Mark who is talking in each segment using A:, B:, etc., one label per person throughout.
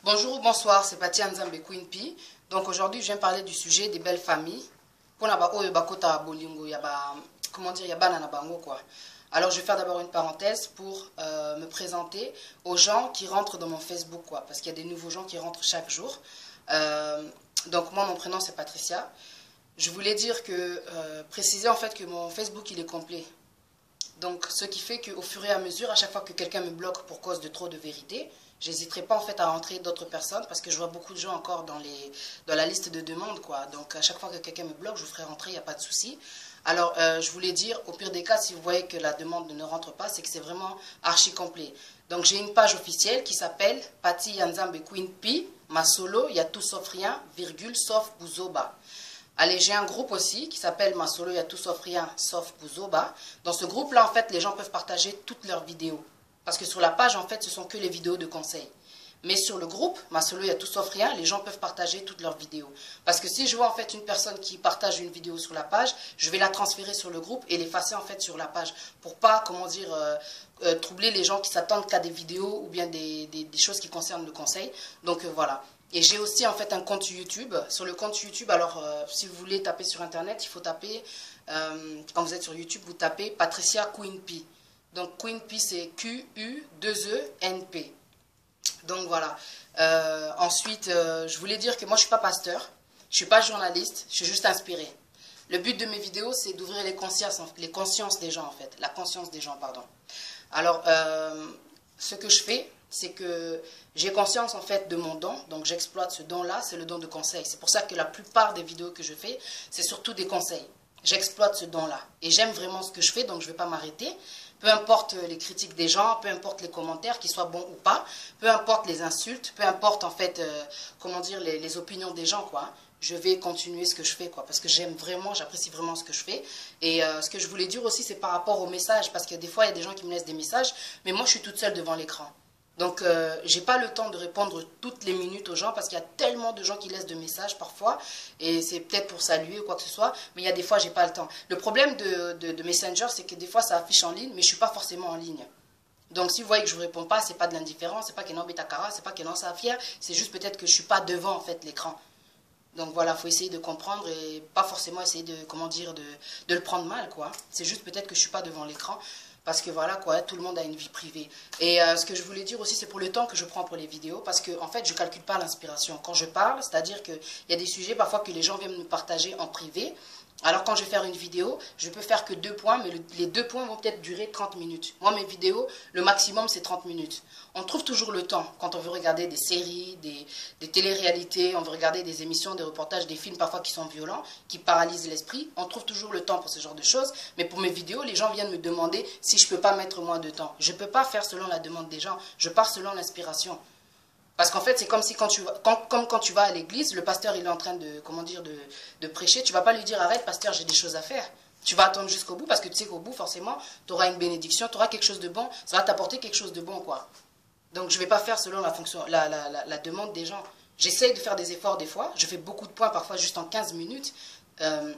A: Bonjour ou bonsoir, c'est Pati Nzambe Queen P. Donc aujourd'hui, je viens parler du sujet des belles familles. Comment dire, quoi. Alors je vais faire d'abord une parenthèse pour me présenter aux gens qui rentrent dans mon Facebook, quoi, parce qu'il y a des nouveaux gens qui rentrent chaque jour. Donc moi, mon prénom c'est Patricia. Je voulais dire que, préciser en fait que mon Facebook il est complet. Donc, ce qui fait qu'au fur et à mesure, à chaque fois que quelqu'un me bloque pour cause de trop de vérité, j'hésiterai pas en fait à rentrer d'autres personnes parce que je vois beaucoup de gens encore dans la liste de demandes, quoi. Donc, à chaque fois que quelqu'un me bloque, je vous ferai rentrer, il n'y a pas de souci. Alors, je voulais dire, au pire des cas, si vous voyez que la demande ne rentre pas, c'est que c'est vraiment archi complet. Donc, j'ai une page officielle qui s'appelle Pati Nzambe Queen P, ma solo, il y a tout sauf rien, virgule, sauf Bouzoba. Allez, j'ai un groupe aussi qui s'appelle Ma Solo, il y a tout sauf rien, sauf Bouzoba. Dans ce groupe-là, en fait, les gens peuvent partager toutes leurs vidéos. Parce que sur la page, en fait, ce sont que les vidéos de conseils. Mais sur le groupe, Ma Solo, il y a tout sauf rien, les gens peuvent partager toutes leurs vidéos. Parce que si je vois, en fait, une personne qui partage une vidéo sur la page, je vais la transférer sur le groupe et l'effacer, en fait, sur la page. Pour pas, comment dire, troubler les gens qui s'attendent qu'à des vidéos ou bien des choses qui concernent le conseil. Donc, voilà. Et j'ai aussi en fait un compte YouTube. Sur le compte YouTube, alors si vous voulez taper sur internet, il faut taper, quand vous êtes sur YouTube, vous tapez Patricia Queen P. Donc Queen P c'est Q-U-2-E-N-P. Donc voilà. Ensuite, je voulais dire que moi je ne suis pas pasteur, je ne suis pas journaliste, je suis juste inspirée. Le but de mes vidéos c'est d'ouvrir les consciences des gens en fait. La conscience des gens, pardon. Alors, ce que je fais, c'est que j'ai conscience en fait de mon don, donc j'exploite ce don-là, c'est le don de conseil. C'est pour ça que la plupart des vidéos que je fais, c'est surtout des conseils. J'exploite ce don-là et j'aime vraiment ce que je fais, donc je ne vais pas m'arrêter. Peu importe les critiques des gens, peu importe les commentaires, qu'ils soient bons ou pas, peu importe les insultes, peu importe en fait, comment dire, les opinions des gens, quoi. Je vais continuer ce que je fais, quoi, parce que j'aime vraiment, j'apprécie vraiment ce que je fais. Et ce que je voulais dire aussi, c'est par rapport aux messages, parce que des fois, il y a des gens qui me laissent des messages, mais moi, je suis toute seule devant l'écran. Donc, j'ai pas le temps de répondre toutes les minutes aux gens, parce qu'il y a tellement de gens qui laissent des messages parfois, et c'est peut-être pour saluer ou quoi que ce soit, mais il y a des fois, j'ai pas le temps. Le problème de Messenger, c'est que des fois, ça affiche en ligne, mais je suis pas forcément en ligne. Donc, si vous voyez que je ne vous réponds pas, c'est pas de l'indifférence, c'est pas qu'il y a un Betakara, c'est pas qu'il y a un Safia, c'est juste peut-être que je suis pas devant, en fait, l'écran. Donc voilà, il faut essayer de comprendre et pas forcément essayer de, comment dire, de le prendre mal, quoi. C'est juste peut-être que je ne suis pas devant l'écran parce que voilà, quoi, tout le monde a une vie privée. Et ce que je voulais dire aussi, c'est pour le temps que je prends pour les vidéos parce que, en fait, je ne calcule pas l'inspiration. Quand je parle, c'est-à-dire qu'il y a des sujets parfois que les gens viennent me partager en privé. Alors quand je vais faire une vidéo, je peux faire que 2 points, mais les 2 points vont peut-être durer 30 minutes. Moi, mes vidéos, le maximum, c'est 30 minutes. On trouve toujours le temps quand on veut regarder des séries, des téléréalités, on veut regarder des émissions, des reportages, des films parfois qui sont violents, qui paralysent l'esprit. On trouve toujours le temps pour ce genre de choses. Mais pour mes vidéos, les gens viennent me demander si je ne peux pas mettre moins de temps. Je ne peux pas faire selon la demande des gens. Je pars selon l'inspiration. Parce qu'en fait, c'est comme si quand tu vas à l'église, le pasteur il est en train de, comment dire, de prêcher, tu vas pas lui dire arrête pasteur, j'ai des choses à faire. Tu vas attendre jusqu'au bout parce que tu sais qu'au bout, forcément, tu auras une bénédiction, tu auras quelque chose de bon, ça va t'apporter quelque chose de bon, quoi. Donc je ne vais pas faire selon la demande des gens. J'essaye de faire des efforts des fois, je fais beaucoup de points parfois juste en 15 minutes. Il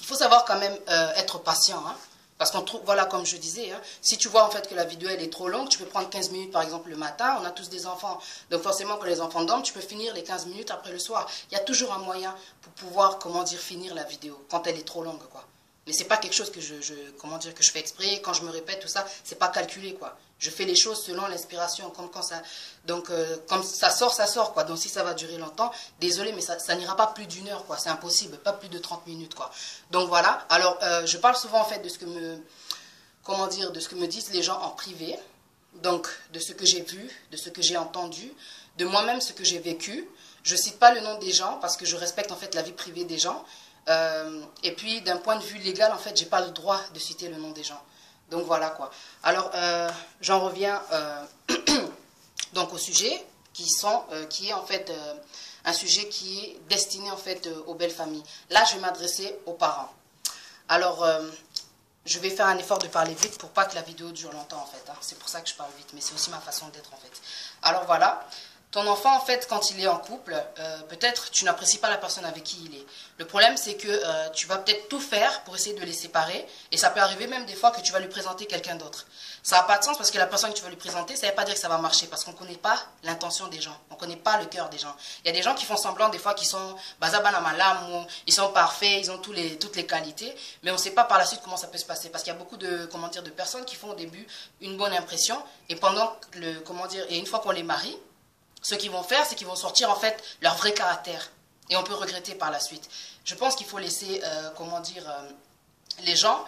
A: faut savoir quand même être patient, hein. Parce qu'on trouve, voilà, comme je disais, hein, si tu vois en fait que la vidéo elle est trop longue, tu peux prendre 15 minutes par exemple le matin, on a tous des enfants, donc forcément quand les enfants dorment, tu peux finir les 15 minutes après le soir. Il y a toujours un moyen pour pouvoir, comment dire, finir la vidéo quand elle est trop longue, quoi. Mais c'est pas quelque chose que comment dire, que je fais exprès, quand je me répète tout ça, c'est pas calculé, quoi. Je fais les choses selon l'inspiration, comme quand ça, donc comme ça sort, quoi. Donc si ça va durer longtemps, désolé, mais ça n'ira pas plus d'1 heure, quoi. C'est impossible, pas plus de 30 minutes, quoi. Donc voilà. Alors je parle souvent en fait de ce que comment dire, de ce que me disent les gens en privé, donc de ce que j'ai vu, de ce que j'ai entendu, de moi-même ce que j'ai vécu. Je cite pas le nom des gens parce que je respecte en fait la vie privée des gens. Et puis d'un point de vue légal, en fait, j'ai pas le droit de citer le nom des gens. Donc voilà, quoi. Alors j'en reviens donc au sujet qui est en fait un sujet qui est destiné en fait aux belles familles. Là, je vais m'adresser aux parents. Alors je vais faire un effort de parler vite pour pas que la vidéo dure longtemps en fait, hein. C'est pour ça que je parle vite, mais c'est aussi ma façon d'être en fait. Alors voilà. Ton enfant, en fait, quand il est en couple, peut-être tu n'apprécies pas la personne avec qui il est. Le problème, c'est que tu vas peut-être tout faire pour essayer de les séparer. Et ça peut arriver même des fois que tu vas lui présenter quelqu'un d'autre. Ça n'a pas de sens parce que la personne que tu vas lui présenter, ça ne veut pas dire que ça va marcher. Parce qu'on ne connaît pas l'intention des gens. On ne connaît pas le cœur des gens. Il y a des gens qui font semblant des fois qu'ils sont bazabana malam, ils sont parfaits, ils ont toutes les qualités. Mais on ne sait pas par la suite comment ça peut se passer. Parce qu'il y a beaucoup de, comment dire, de personnes qui font au début une bonne impression. Et pendant le, comment dire, et une fois qu'on les marie, ce qu'ils vont faire, c'est qu'ils vont sortir en fait leur vrai caractère. Et on peut regretter par la suite. Je pense qu'il faut laisser, comment dire, les gens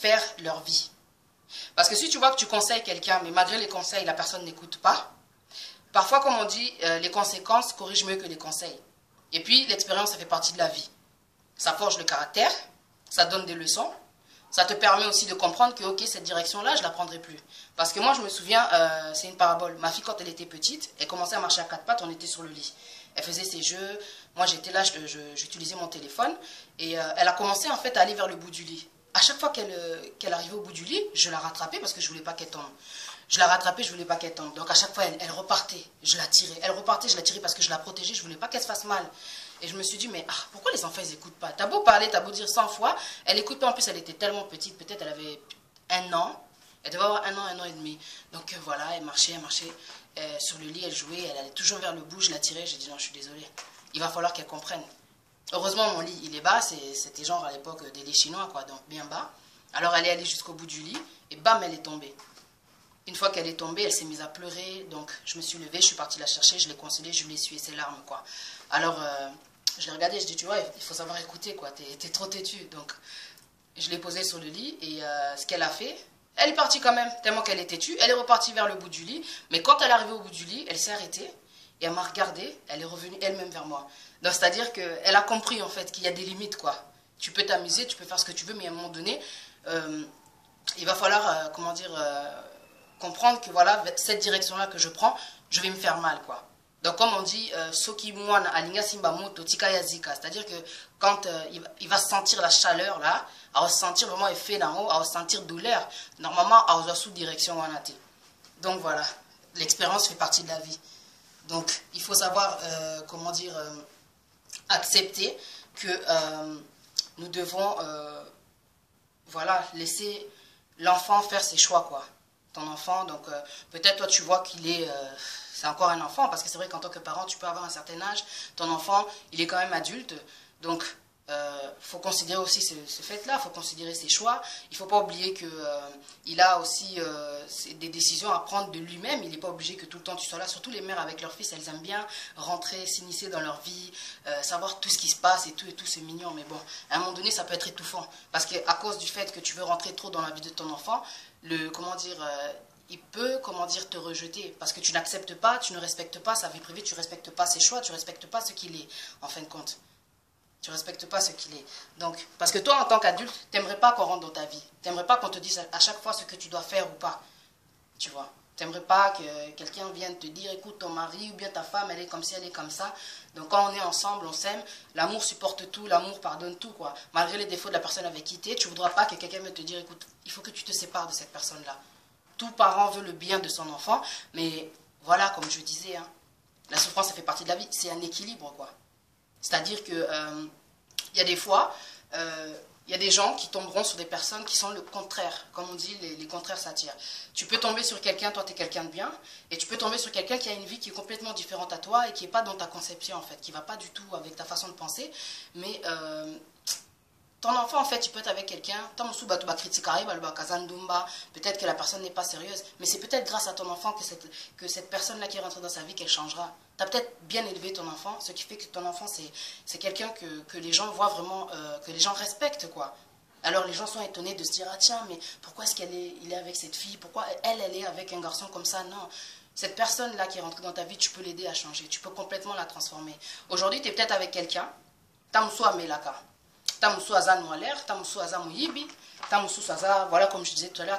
A: faire leur vie. Parce que si tu vois que tu conseilles quelqu'un, mais malgré les conseils, la personne n'écoute pas, parfois, comme on dit, les conséquences corrigent mieux que les conseils. Et puis, l'expérience, ça fait partie de la vie. Ça forge le caractère, ça donne des leçons, ça te permet aussi de comprendre que, ok, cette direction-là, je ne la prendrai plus. Parce que moi, je me souviens, c'est une parabole. Ma fille, quand elle était petite, elle commençait à marcher à quatre pattes, on était sur le lit. Elle faisait ses jeux, moi j'étais là, j'utilisais mon téléphone, et elle a commencé en fait à aller vers le bout du lit. À chaque fois qu'elle arrivait au bout du lit, je la rattrapais parce que je ne voulais pas qu'elle tombe. Je la rattrapais, je ne voulais pas qu'elle tombe. Donc à chaque fois, elle repartait, je la tirais. Elle repartait, je la tirais parce que je la protégeais, je ne voulais pas qu'elle se fasse mal. Et je me suis dit, mais pourquoi les enfants, ils n'écoutent pas? T'as beau parler, t'as beau dire 100 fois, elle n'écoute pas. En plus, elle était tellement petite, peut-être elle avait 1 an. Elle devait avoir 1 an et demi. Donc voilà, elle marchait sur le lit, elle jouait, elle allait toujours vers le bout, je la tirais, j'ai dit non, je suis désolée. Il va falloir qu'elle comprenne. Heureusement, mon lit, il est bas, c'était genre à l'époque des lits chinois, quoi, donc bien bas. Alors elle est allée jusqu'au bout du lit, et bam, elle est tombée. Une fois qu'elle est tombée, elle s'est mise à pleurer, donc je me suis levée, je suis partie la chercher, je l'ai consolée, je lui ai essuyé ses larmes, quoi. Alors, je l'ai regardée, je dis, tu vois, il faut savoir écouter, quoi, t'es trop têtue. Donc, je l'ai posée sur le lit, et ce qu'elle a fait, elle est partie quand même, tellement qu'elle est têtue, elle est repartie vers le bout du lit, mais quand elle est arrivée au bout du lit, elle s'est arrêtée, et elle m'a regardée, elle est revenue elle-même vers moi. Donc, c'est-à-dire qu'elle a compris, en fait, qu'il y a des limites, quoi. Tu peux t'amuser, tu peux faire ce que tu veux, mais à un moment donné, il va falloir, comment dire, comprendre que, voilà, cette direction-là que je prends, je vais me faire mal, quoi. Donc, comme on dit, Soki Mwana Alinga Simba Moto Tika Yazika, c'est-à-dire que quand il va sentir la chaleur, là, à ressentir vraiment effet d'en haut, à ressentir douleur, normalement, à ressentir sous direction Wanate. Donc, voilà, l'expérience fait partie de la vie. Donc, il faut savoir, comment dire, accepter que nous devons, voilà, laisser l'enfant faire ses choix, quoi. Ton enfant, donc peut-être toi tu vois qu'il est, c'est encore un enfant, parce que c'est vrai qu'en tant que parent, tu peux avoir un certain âge, ton enfant, il est quand même adulte, donc faut considérer aussi ce fait-là, il faut considérer ses choix, il ne faut pas oublier qu'il a aussi des décisions à prendre de lui-même, il n'est pas obligé que tout le temps tu sois là, surtout les mères avec leurs fils, elles aiment bien rentrer, s'initier dans leur vie, savoir tout ce qui se passe et tout, c'est mignon, mais bon, à un moment donné, ça peut être étouffant, parce qu'à cause du fait que tu veux rentrer trop dans la vie de ton enfant, comment dire, il peut, comment dire, te rejeter, parce que tu n'acceptes pas, tu ne respectes pas sa vie privée, tu ne respectes pas ses choix, tu ne respectes pas ce qu'il est, en fin de compte. Tu ne respectes pas ce qu'il est. Donc, parce que toi, en tant qu'adulte, tu n'aimerais pas qu'on rentre dans ta vie. Tu n'aimerais pas qu'on te dise à chaque fois ce que tu dois faire ou pas. Tu vois. Tu n'aimerais pas que quelqu'un vienne te dire, écoute, ton mari ou bien ta femme, elle est comme ci, elle est comme ça. Donc, quand on est ensemble, on s'aime. L'amour supporte tout, l'amour pardonne tout, quoi. Malgré les défauts de la personne avec qui tu es, tu ne voudras pas que quelqu'un vienne te dire, écoute, il faut que tu te sépares de cette personne-là. Tout parent veut le bien de son enfant, mais voilà, comme je disais, hein, la souffrance, ça fait partie de la vie. C'est un équilibre, quoi. C'est-à-dire que il y a des fois, il y a des gens qui tomberont sur des personnes qui sont le contraire. Comme on dit, les contraires s'attirent. Tu peux tomber sur quelqu'un, toi tu es quelqu'un de bien, et tu peux tomber sur quelqu'un qui a une vie qui est complètement différente à toi et qui n'est pas dans ta conception en fait, qui ne va pas du tout avec ta façon de penser, mais ton enfant, en fait, il peut être avec quelqu'un, peut-être que la personne n'est pas sérieuse, mais c'est peut-être grâce à ton enfant que cette personne-là qui est rentrée dans sa vie, qu'elle changera. Tu as peut-être bien élevé ton enfant, ce qui fait que ton enfant, c'est quelqu'un que les gens voient vraiment, que les gens respectent, quoi. Alors les gens sont étonnés de se dire, ah tiens, mais pourquoi est-ce il est avec cette fille? Pourquoi elle est avec un garçon comme ça? Non. Cette personne-là qui est rentrée dans ta vie, tu peux l'aider à changer, tu peux complètement la transformer. Aujourd'hui, tu es peut-être avec quelqu'un, voilà comme je disais tout à l'heure,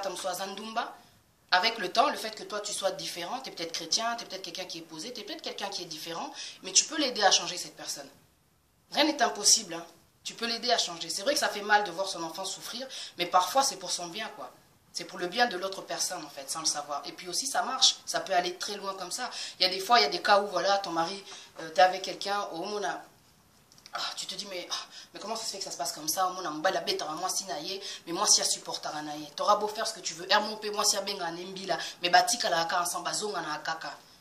A: avec le temps, le fait que toi tu sois différent, tu es peut-être chrétien, tu es peut-être quelqu'un qui est posé, tu es peut-être quelqu'un qui est différent, mais tu peux l'aider à changer cette personne. Rien n'est impossible, hein. Tu peux l'aider à changer. C'est vrai que ça fait mal de voir son enfant souffrir, mais parfois c'est pour son bien, quoi. C'est pour le bien de l'autre personne, en fait, sans le savoir. Et puis aussi, ça marche. Ça peut aller très loin comme ça. Il y a des fois, il y a des cas où, voilà, ton mari, t'es avec quelqu'un, au moment tu te dis, mais comment ça se fait que ça se passe comme ça? Moi, mais moi, si je supporte, tu auras beau faire ce que tu veux. Moi, si mais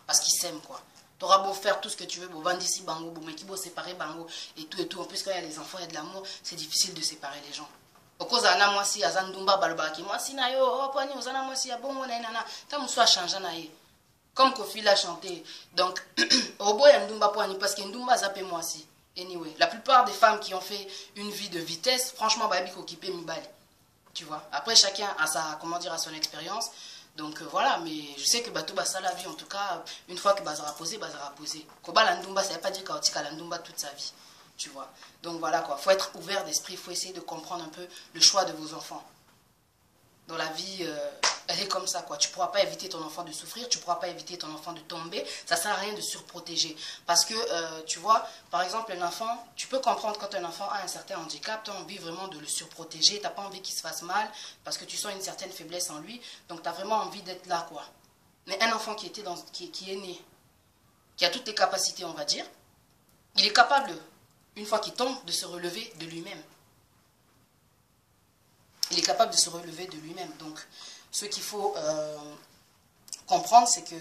A: parce qu'ils s'aiment, quoi. Tu auras beau faire tout ce que tu veux, bandisi bango, mais qui beau séparer bango, et tout et tout. En plus, quand il y a les enfants, il y a de l'amour, c'est difficile de séparer les gens. Au cause de moi, si azandumba balbaki, moi, si na yo, oh, poni, ozana moi, si ya bon, nana, ta moussa change na ye. Comme Kofi l'a chanté. Donc, au boy, ndumba poani, parce que ndumba zappé moi si. Anyway, la plupart des femmes qui ont fait une vie de vitesse, franchement, babi kokipé mi bali. Tu vois. Après, chacun a sa, comment dire, a son expérience. Donc voilà, mais je sais que bateau basa la vie, en tout cas, une fois que bazara posé, bazara posé. Koba landumba, ça veut pas dire kaotika landumba toute sa vie. Tu vois. Donc voilà quoi, faut être ouvert d'esprit, il faut essayer de comprendre un peu le choix de vos enfants. Dans la vie, elle est comme ça quoi. Tu pourras pas éviter ton enfant de souffrir, tu pourras pas éviter ton enfant de tomber. Ça sert à rien de surprotéger. Parce que, tu vois, par exemple, un enfant, tu peux comprendre quand un enfant a un certain handicap, tu as envie vraiment de le surprotéger, tu n'as pas envie qu'il se fasse mal, parce que tu sens une certaine faiblesse en lui, donc tu as vraiment envie d'être là quoi. Mais un enfant qui est né, qui a toutes les capacités, on va dire, il est capable, une fois qu'il tombe, de se relever de lui-même. Il est capable de se relever de lui-même. Donc, ce qu'il faut comprendre, c'est que,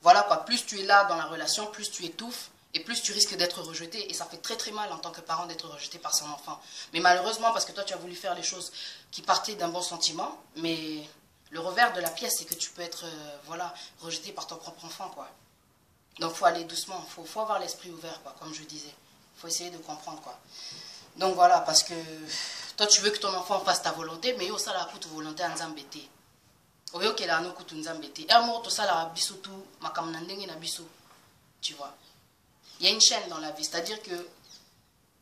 A: voilà quoi, plus tu es là dans la relation, plus tu étouffes, et plus tu risques d'être rejeté. Et ça fait très très mal en tant que parent d'être rejeté par son enfant. Mais malheureusement, parce que toi, tu as voulu faire les choses qui partaient d'un bon sentiment, mais le revers de la pièce, c'est que tu peux être, voilà, rejeté par ton propre enfant, quoi. Donc, il faut aller doucement, il faut avoir l'esprit ouvert, quoi, comme je disais. Il faut essayer de comprendre, quoi. Donc, voilà, parce que toi, tu veux que ton enfant fasse ta volonté, mais il y a la toute volonté en zambété. Tu vois. Il y a une chaîne dans la vie, c'est-à-dire que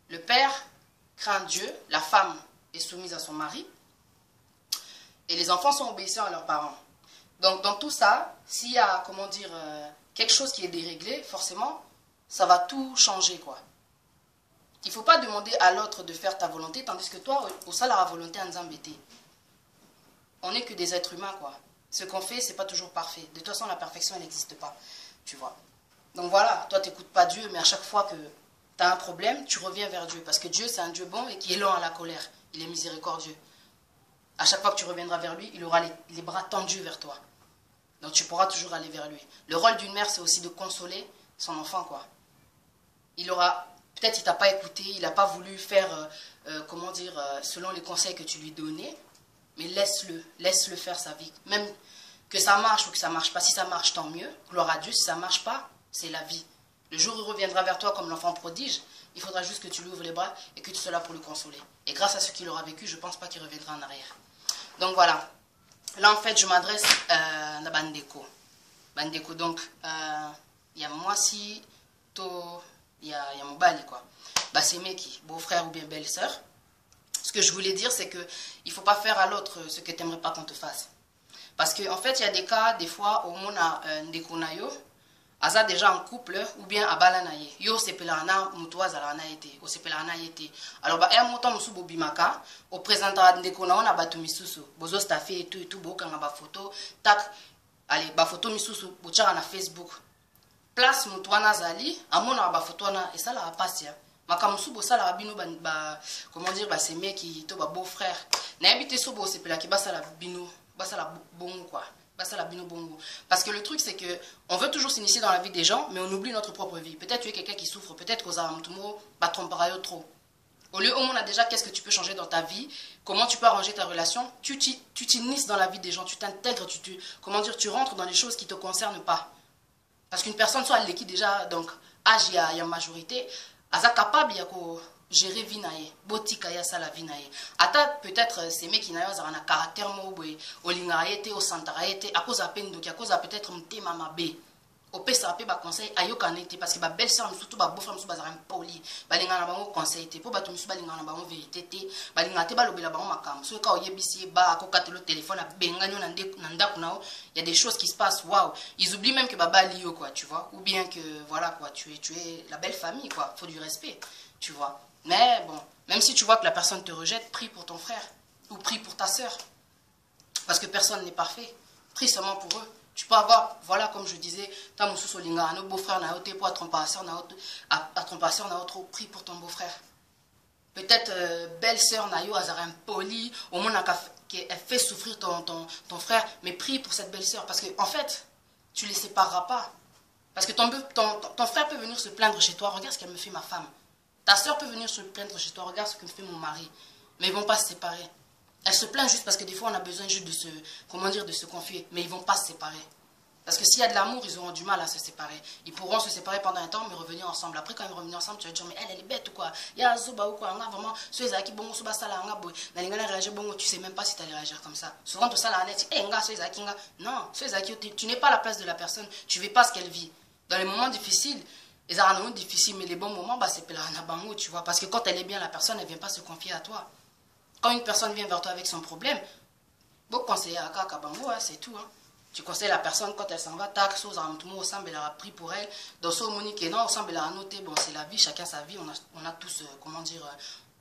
A: le père craint Dieu, la femme est soumise à son mari, et les enfants sont obéissants à leurs parents. Donc, dans tout ça, s'il y a, comment dire, quelque chose qui est déréglé, forcément, ça va tout changer, quoi. Il ne faut pas demander à l'autre de faire ta volonté, tandis que toi, au ça, la volonté en zambété. On n'est que des êtres humains, quoi. Ce qu'on fait, c'est pas toujours parfait. De toute façon, la perfection, elle n'existe pas, tu vois. Donc voilà, toi, tu n'écoutes pas Dieu, mais à chaque fois que tu as un problème, tu reviens vers Dieu. Parce que Dieu, c'est un Dieu bon et qui est lent à la colère. Il est miséricordieux. À chaque fois que tu reviendras vers lui, il aura les bras tendus vers toi. Donc tu pourras toujours aller vers lui. Le rôle d'une mère, c'est aussi de consoler son enfant, quoi. Il aura... Peut-être qu'il ne t'a pas écouté, il n'a pas voulu faire, comment dire, selon les conseils que tu lui donnais, mais laisse-le faire sa vie. Même que ça marche ou que ça ne marche pas, si ça marche, tant mieux, gloire à Dieu, si ça ne marche pas, c'est la vie. Le jour où il reviendra vers toi comme l'enfant prodige, il faudra juste que tu lui ouvres les bras et que tu sois là pour le consoler. Et grâce à ce qu'il aura vécu, je ne pense pas qu'il reviendra en arrière. Donc voilà. Là, en fait, je m'adresse à Bandeko. Bandeko, donc, il y a moi si, il y a mon bali, quoi. Bah, c'est Meki, beau-frère ou bien belle-sœur. Ce que je voulais dire, c'est qu'il ne faut pas faire à l'autre ce que tu n'aimerais pas qu'on te fasse. Parce qu'en fait, il y a des cas, des fois, où on a Ndekonayo, Aza déjà en couple, ou bien à Balanaye. Yo, c'est pelana, mutuaz alana été, ou c'est pelana été. Alors, bah, un montant, musu bobimaka, au présentant Ndekona, on a battu misusu. Bozo staffé et tout, bokanga ba photo, tac, allez, ba photo misusu, bochara na Facebook. Place mutuana zali, amona ba photo na, et ça la passe, ya. Makamusu bossa la bino comment dire, bah c'est mec qui to ba beau frère. Na habité so bo c'est pela ki basa la bino, basa la bongo quoi. Basa la bino bongo. Parce que le truc c'est que on veut toujours s'initier dans la vie des gens mais on oublie notre propre vie. Peut-être tu es quelqu'un qui souffre, peut-être qu'aux aramtumo ba trompera trop. Au lieu où on a déjà qu'est-ce que tu peux changer dans ta vie, comment tu peux arranger ta relation, tu t'inities dans la vie des gens, tu t'intègres, comment dire, tu rentres dans les choses qui te concernent pas. Parce qu'une personne soit elle qui déjà donc âge il y a majorité Aza capable de gérer vie nae, botika ya sala vie nae. Ata peut-être ces mecs qui n'ont pas un caractère mobile, au lingaete, au santaraete, à cause à peine donc à cause à peut-être un thème mabé. Au pesa apé ba conseil ayo kanete parce que ba belle-sœur surtout ba beau-frère musu bazara poli, ba linga na bango conseil te, po ba musu ba linga na bango vérité te, ba linga te ba lobela bango makam. So ka oyebisi ba ko katelo téléphone a benganyo na ndako nao, il y a des choses qui se passent, waouh. Ils oublient même que baba lio quoi, tu vois, ou bien que voilà quoi, tu es la belle famille quoi, faut du respect, tu vois. Mais bon, même si tu vois que la personne te rejette, prie pour ton frère ou prie pour ta sœur. Parce que personne n'est parfait. Prie seulement pour eux. Tu peux avoir, voilà, comme je disais, ta mon sous-solinga, nos beaux-frères, pour ton passeur, trop prie pour ton beau-frère. Peut-être belle-sœur Nayo Azaram poli, au moins elle fait souffrir ton frère, mais prie pour cette belle-sœur. Parce qu'en fait, tu ne les sépareras pas. Parce que ton frère peut venir se plaindre chez toi, regarde ce qu'elle me fait ma femme. Ta soeur peut venir se plaindre chez toi, regarde ce que me fait mon mari. Mais ils ne vont pas se séparer. Elle se plaint juste parce que des fois on a besoin juste de se confier. Mais ils ne vont pas se séparer. Parce que s'il y a de l'amour, ils auront du mal à se séparer. Ils pourront se séparer pendant un temps, mais revenir ensemble. Après, quand ils reviennent ensemble, tu vas dire, mais elle est bête ou quoi? Il y a Zoba ou quoi? Vraiment, ceux qui bon, Zoba Sala, tu sais même pas si tu allais réagir comme ça. Souvent, tu sais, non, tu n'es pas à la place de la personne. Tu ne vis pas ce qu'elle vit. Dans les moments difficiles, les moments difficiles, mais les bons moments, bah, c'est Pelanabango, tu vois. Parce que quand elle est bien, la personne, elle ne vient pas se confier à toi. Quand une personne vient vers toi avec son problème, bon, conseiller à Kakabango, c'est tout, hein. Tu conseilles la personne quand elle s'en va, tac, chose à tout le monde, elle a pris pour elle. Dans ce monique, non, elle a noté, bon, c'est la vie, chacun sa vie, on a tous, comment dire,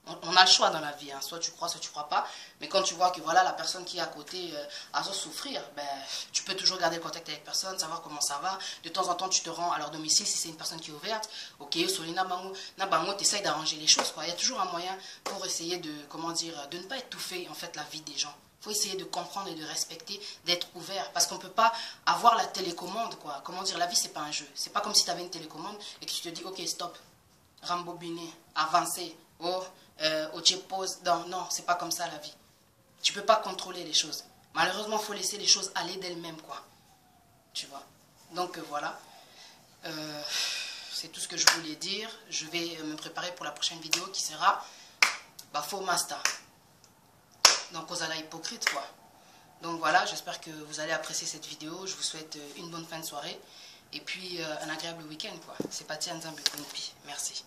A: on a le choix dans la vie, hein. Soit tu crois, soit tu crois pas. Mais quand tu vois que voilà, la personne qui est à côté a souffrir, ben, tu peux toujours garder le contact avec la personne, savoir comment ça va. De temps en temps, tu te rends à leur domicile si c'est une personne qui est ouverte. Ok, Solina Bango, tu essayes d'arranger les choses, quoi. Il y a toujours un moyen pour essayer de, comment dire, de ne pas étouffer, en fait, la vie des gens. Il faut essayer de comprendre et de respecter, d'être ouvert. Parce qu'on ne peut pas avoir la télécommande, quoi. Comment dire, la vie, c'est pas un jeu. C'est pas comme si tu avais une télécommande et que tu te dis, ok, stop, rembobiner, avancer, pause. Non, c'est pas comme ça la vie. Tu peux pas contrôler les choses. Malheureusement, il faut laisser les choses aller d'elles-mêmes, quoi. Tu vois. Donc, voilà. C'est tout ce que je voulais dire. Je vais me préparer pour la prochaine vidéo qui sera faux master. Donc, aux ala hypocrite, quoi. Donc voilà, j'espère que vous allez apprécier cette vidéo. Je vous souhaite une bonne fin de soirée. Et puis, un agréable week-end, quoi. C'est parti, Nzambe Kunpi. Merci.